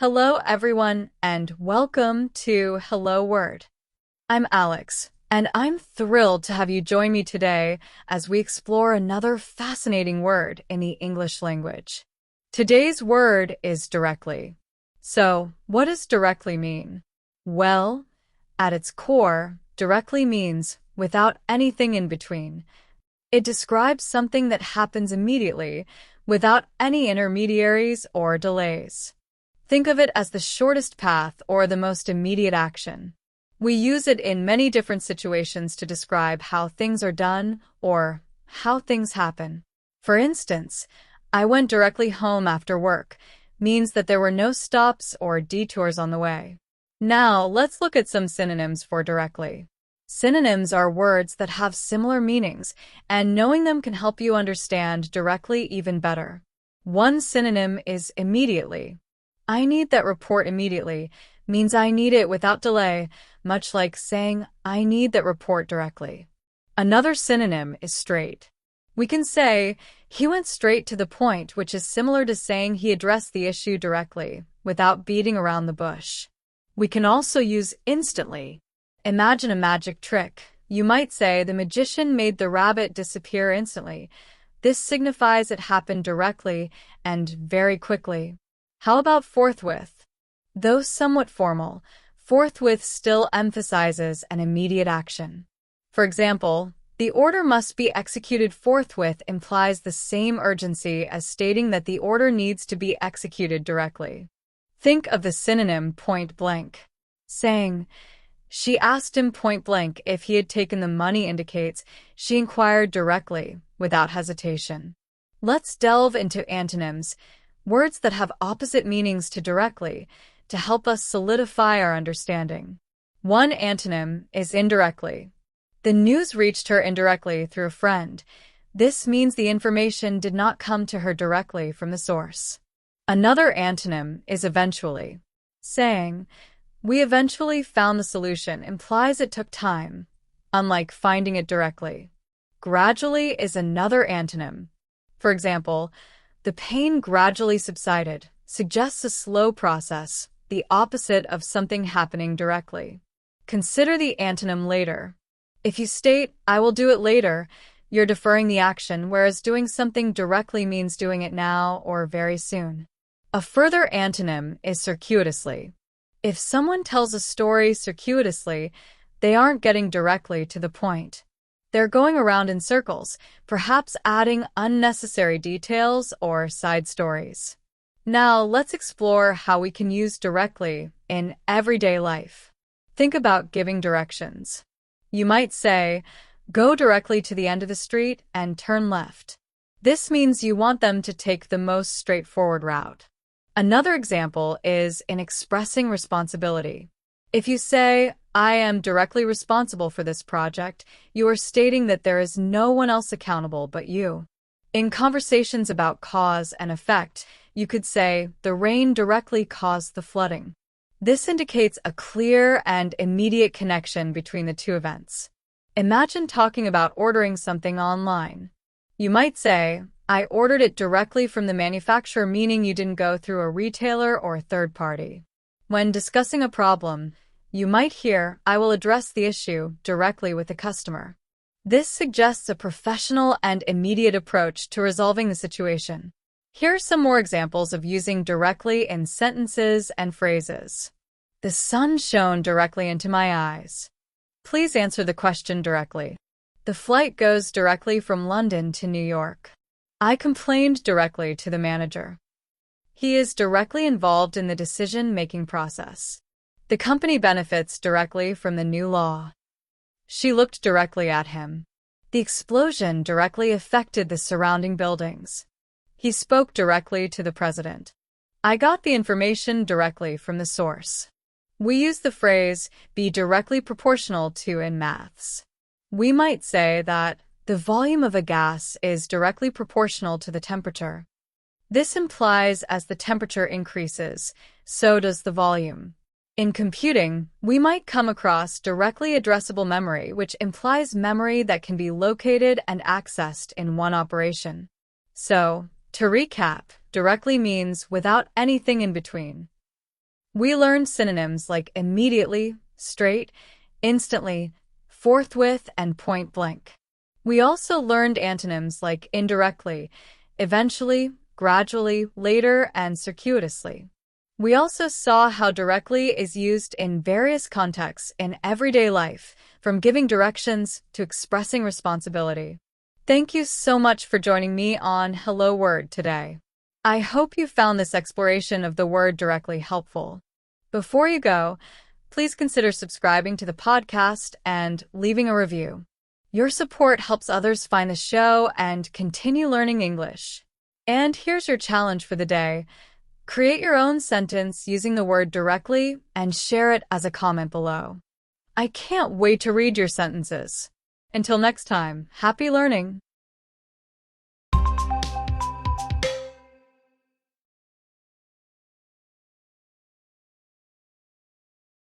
Hello, everyone, and welcome to Hello Word. I'm Alex, and I'm thrilled to have you join me today as we explore another fascinating word in the English language. Today's word is directly. So, what does directly mean? Well, at its core, directly means without anything in between. It describes something that happens immediately, without any intermediaries or delays. Think of it as the shortest path or the most immediate action. We use it in many different situations to describe how things are done or how things happen. For instance, I went directly home after work means that there were no stops or detours on the way. Now, let's look at some synonyms for directly. Synonyms are words that have similar meanings, and knowing them can help you understand directly even better. One synonym is immediately. I need that report immediately means I need it without delay, much like saying I need that report directly. Another synonym is straight. We can say he went straight to the point, which is similar to saying he addressed the issue directly, without beating around the bush. We can also use instantly. Imagine a magic trick. You might say the magician made the rabbit disappear instantly. This signifies it happened directly and very quickly. How about forthwith? Though somewhat formal, forthwith still emphasizes an immediate action. For example, the order must be executed forthwith implies the same urgency as stating that the order needs to be executed directly. Think of the synonym point blank. Saying, she asked him point blank if he had taken the money indicates she inquired directly, without hesitation. Let's delve into antonyms, words that have opposite meanings to directly, to help us solidify our understanding. One antonym is indirectly. The news reached her indirectly through a friend. This means the information did not come to her directly from the source. Another antonym is eventually. Saying, we eventually found the solution implies it took time, unlike finding it directly. Gradually is another antonym. For example, the pain gradually subsided, suggests a slow process, the opposite of something happening directly. Consider the antonym later. If you state, I will do it later, you're deferring the action, whereas doing something directly means doing it now or very soon. A further antonym is circuitously. If someone tells a story circuitously, they aren't getting directly to the point. They're going around in circles, perhaps adding unnecessary details or side stories. Now, let's explore how we can use directly in everyday life. Think about giving directions. You might say, go directly to the end of the street and turn left. This means you want them to take the most straightforward route. Another example is in expressing responsibility. If you say, I am directly responsible for this project, you are stating that there is no one else accountable but you. In conversations about cause and effect, you could say, the rain directly caused the flooding. This indicates a clear and immediate connection between the two events. Imagine talking about ordering something online. You might say, I ordered it directly from the manufacturer, meaning you didn't go through a retailer or a third party. When discussing a problem, you might hear, I will address the issue directly with the customer. This suggests a professional and immediate approach to resolving the situation. Here are some more examples of using directly in sentences and phrases. The sun shone directly into my eyes. Please answer the question directly. The flight goes directly from London to New York. I complained directly to the manager. He is directly involved in the decision-making process. The company benefits directly from the new law. She looked directly at him. The explosion directly affected the surrounding buildings. He spoke directly to the president. I got the information directly from the source. We use the phrase, be directly proportional to in maths. We might say that the volume of a gas is directly proportional to the temperature. This implies as the temperature increases, so does the volume. In computing, we might come across directly addressable memory, which implies memory that can be located and accessed in one operation. So, to recap, directly means without anything in between. We learned synonyms like immediately, straight, instantly, forthwith, and point blank. We also learned antonyms like indirectly, eventually, gradually, later, and circuitously. We also saw how directly is used in various contexts in everyday life, from giving directions to expressing responsibility. Thank you so much for joining me on Hello Word today. I hope you found this exploration of the word directly helpful. Before you go, please consider subscribing to the podcast and leaving a review. Your support helps others find the show and continue learning English. And here's your challenge for the day. Create your own sentence using the word directly and share it as a comment below. I can't wait to read your sentences. Until next time, happy learning!